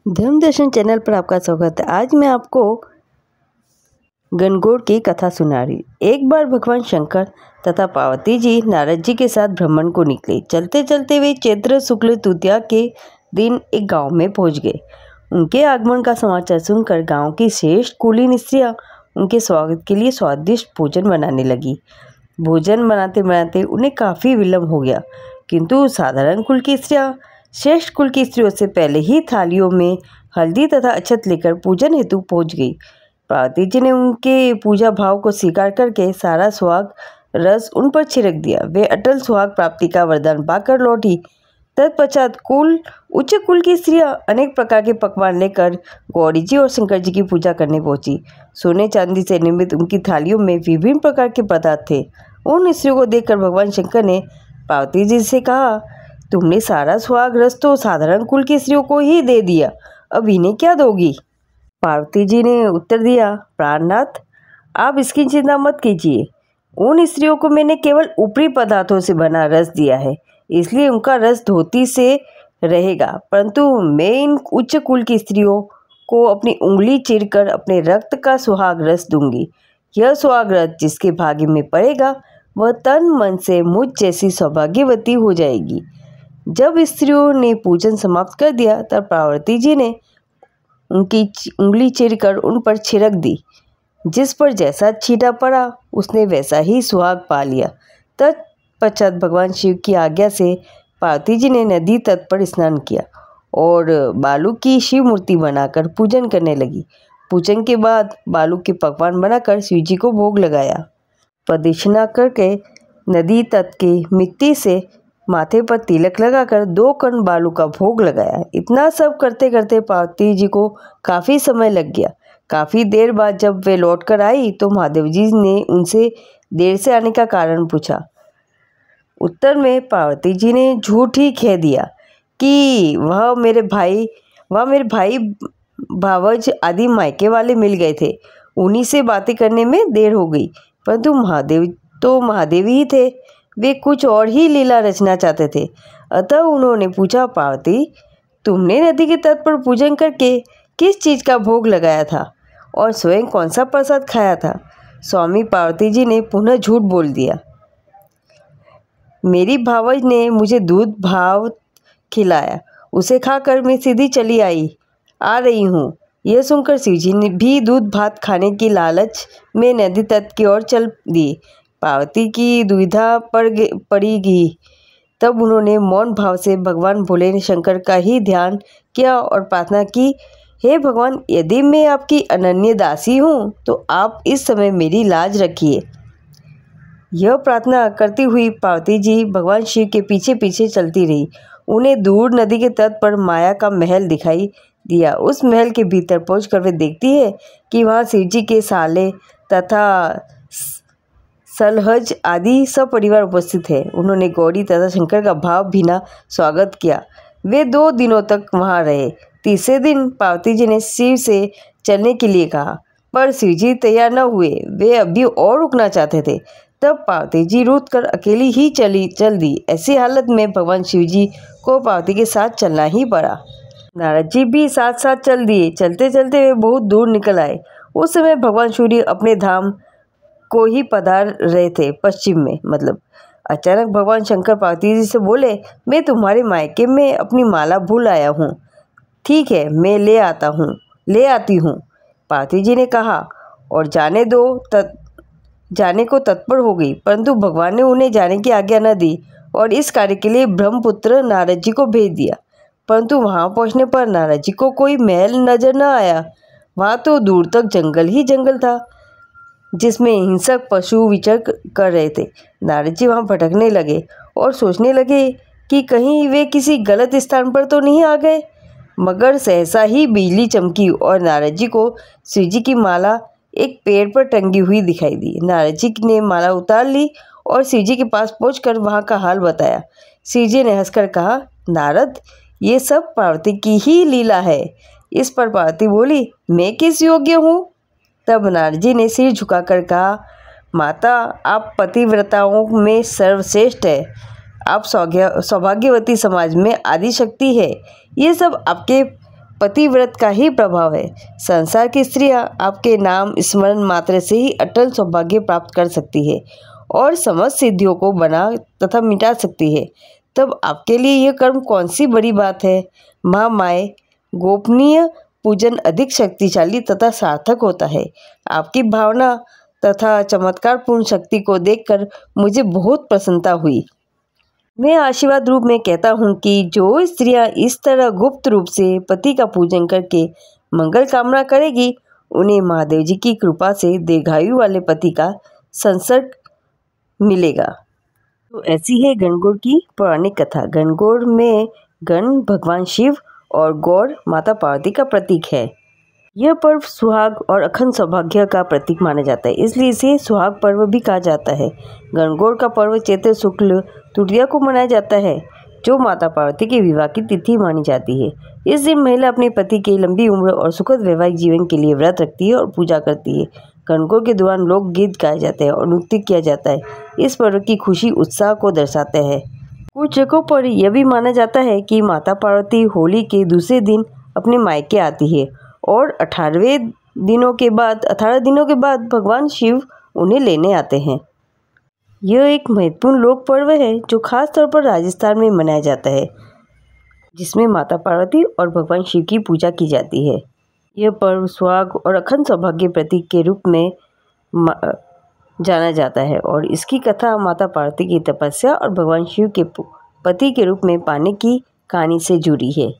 धर्म दर्शन चैनल पर आपका स्वागत है। आज मैं आपको गणगौर की कथा सुना रही। एक बार भगवान शंकर तथा पार्वती जी नारद जी के साथ भ्रमण को निकले। चलते चलते वे चैत्र शुक्ल तृतीया के दिन एक गांव में पहुंच गए। उनके आगमन का समाचार सुनकर गांव की श्रेष्ठ कुलीन स्त्रियां उनके स्वागत के लिए स्वादिष्ट भोजन बनाने लगी। भोजन बनाते बनाते उन्हें काफ़ी विलम्ब हो गया, किंतु साधारण कुल की स्त्रियां श्रेष्ठ कुल की स्त्रियों से पहले ही थालियों में हल्दी तथा अक्षत लेकर पूजन हेतु पहुंच गई। पार्वती जी ने उनके पूजा भाव को स्वीकार करके सारा सुहाग रस उन पर छिड़क दिया। वे अटल सुहाग प्राप्ति का वरदान पाकर लौटी। तत्पश्चात उच्च कुल की स्त्रियां अनेक प्रकार के पकवान लेकर गौरी जी और शंकर जी की पूजा करने पहुंची। सोने चांदी से निर्मित उनकी थालियों में विभिन्न प्रकार के पदार्थ थे। उन स्त्रियों को देखकर भगवान शंकर ने पार्वती जी से कहा, तुमने सारा सुहाग रस तो साधारण कुल की स्त्रियों को ही दे दिया, अब इन्हें क्या दोगी? पार्वती जी ने उत्तर दिया, प्राणनाथ, आप इसकी चिंता मत कीजिए। उन स्त्रियों को मैंने केवल ऊपरी पदार्थों से बना रस दिया है, इसलिए उनका रस धोती से रहेगा, परंतु मैं इन उच्च कुल की स्त्रियों को अपनी उंगली चीरकर अपने रक्त का सुहाग रस दूंगी। यह सुहाग रस जिसके भाग्य में पड़ेगा वह तन मन से मुझ जैसी सौभाग्यवती हो जाएगी। जब स्त्रियों ने पूजन समाप्त कर दिया तब पार्वती जी ने उनकी उंगली चीरकर उन पर छिड़क दी। जिस पर जैसा छींटा पड़ा उसने वैसा ही सुहाग पा लिया। तत्पश्चात भगवान शिव की आज्ञा से पार्वती जी ने नदी तट पर स्नान किया और बालू की शिव मूर्ति बनाकर पूजन करने लगी। पूजन के बाद बालू के पकवान बनाकर शिव जी को भोग लगाया। प्रदक्षिणा करके नदी तट के मिट्टी से माथे पर तिलक लगाकर 2 कण बालू का भोग लगाया। इतना सब करते करते पार्वती जी को काफ़ी समय लग गया। काफ़ी देर बाद जब वे लौटकर आई तो महादेव जी ने उनसे देर से आने का कारण पूछा। उत्तर में पार्वती जी ने झूठ ही कह दिया कि वह मेरे भाई भावज आदि मायके वाले मिल गए थे, उन्हीं से बातें करने में देर हो गई। परंतु महादेव ही थे, वे कुछ और ही लीला रचना चाहते थे। अतः उन्होंने पूछा, पार्वती, तुमने नदी के तट पर पूजन करके किस चीज़ का भोग लगाया था और स्वयं कौन सा प्रसाद खाया था? स्वामी पार्वती जी ने पुनः झूठ बोल दिया। मेरी भावज ने मुझे दूध भाव खिलाया, उसे खाकर मैं सीधी चली आ रही हूँ। यह सुनकर शिव जी ने भी दूध भात खाने की लालच में नदी तट की ओर चल दी। पार्वती की दुविधा पड़ेगी। तब उन्होंने मौन भाव से भगवान भोले शंकर का ही ध्यान किया और प्रार्थना की, हे भगवान, यदि मैं आपकी अनन्य दासी हूँ तो आप इस समय मेरी लाज रखिए। यह प्रार्थना करती हुई पार्वती जी भगवान शिव के पीछे पीछे चलती रही। उन्हें दूर नदी के तट पर माया का महल दिखाई दिया। उस महल के भीतर पहुंचकर वे देखती है कि वहाँ शिव जी के साले तथा सलहज आदि सब परिवार उपस्थित है। उन्होंने गौरी तथा शंकर का भाव भीना स्वागत किया। वे 2 दिनों तक वहाँ रहे। तीसरे दिन पार्वती जी ने शिव से चलने के लिए कहा, पर शिव जी तैयार न हुए। वे अभी और रुकना चाहते थे। तब पार्वती जी रूठ कर अकेली ही चल दी। ऐसी हालत में भगवान शिव जी को पार्वती के साथ चलना ही पड़ा। नारद जी भी साथ साथ चल दिए। चलते चलते वे बहुत दूर निकल आए। उस समय भगवान सूर्य अपने धाम को ही पधार रहे थे, पश्चिम में मतलब। अचानक भगवान शंकर पार्वती जी से बोले, मैं तुम्हारे मायके में अपनी माला भूल आया हूँ। ठीक है, मैं ले आती हूँ। पार्वती जी ने कहा और जाने को तत्पर हो गई। परंतु भगवान ने उन्हें जाने की आज्ञा न दी और इस कार्य के लिए ब्रह्मपुत्र नारद जी को भेज दिया। परंतु वहाँ पहुँचने पर नारद जी को कोई महल नजर न आया। वहाँ तो दूर तक जंगल ही जंगल था जिसमें हिंसक पशु विचर कर रहे थे। नारद जी वहाँ भटकने लगे और सोचने लगे कि कहीं वे किसी गलत स्थान पर तो नहीं आ गए। मगर सहसा ही बिजली चमकी और नारद जी को शिव जी की माला एक पेड़ पर टंगी हुई दिखाई दी। नारद जी ने माला उतार ली और शिव जी के पास पहुंचकर वहाँ का हाल बताया। शिव जी ने हंसकर कहा, नारद, ये सब पार्वती की ही लीला है। इस पर पार्वती बोली, मैं किस योग्य हूँ? तब नारद जी ने सिर झुकाकर कहा, माता, आप पतिव्रताओं में सर्वश्रेष्ठ है। आप सौभाग्यवती समाज में आदि शक्ति है। ये सब आपके पतिव्रत का ही प्रभाव है। संसार की स्त्रियां आपके नाम स्मरण मात्र से ही अटल सौभाग्य प्राप्त कर सकती है और समस्त सिद्धियों को बना तथा मिटा सकती है। तब आपके लिए यह कर्म कौन सी बड़ी बात है। महामाये गोपनीय पूजन अधिक शक्तिशाली तथा सार्थक होता है। आपकी भावना तथा चमत्कारपूर्ण शक्ति को देखकर मुझे बहुत प्रसन्नता हुई। मैं आशीर्वाद रूप में कहता हूँ कि जो स्त्रियाँ इस तरह गुप्त रूप से पति का पूजन करके मंगल कामना करेगी, उन्हें महादेव जी की कृपा से दीर्घायु वाले पति का संसर्ग मिलेगा। तो ऐसी है गणगौर की पौराणिक कथा। गणगौर में गण भगवान शिव और गौर माता पार्वती का प्रतीक है। यह पर्व सुहाग और अखंड सौभाग्य का प्रतीक माना जाता है, इसलिए इसे सुहाग पर्व भी कहा जाता है। गणगौर का पर्व चैत्र शुक्ल तृतीया को मनाया जाता है, जो माता पार्वती के विवाह की तिथि मानी जाती है। इस दिन महिला अपने पति की लंबी उम्र और सुखद वैवाहिक जीवन के लिए व्रत रखती है और पूजा करती है। गणगौर के दौरान लोकगीत गाए जाते हैं और नृत्य किया जाता है। इस पर्व की खुशी उत्साह को दर्शाते हैं। कुछ जगहों पर यह भी माना जाता है कि माता पार्वती होली के दूसरे दिन अपने मायके आती है और 18 दिनों के बाद भगवान शिव उन्हें लेने आते हैं। यह एक महत्वपूर्ण लोक पर्व है जो खास तौर पर राजस्थान में मनाया जाता है, जिसमें माता पार्वती और भगवान शिव की पूजा की जाती है। यह पर्व सुहाग और अखंड सौभाग्य प्रतीक के रूप में जाना जाता है और इसकी कथा माता पार्वती की तपस्या और भगवान शिव के पति के रूप में पाने की कहानी से जुड़ी है।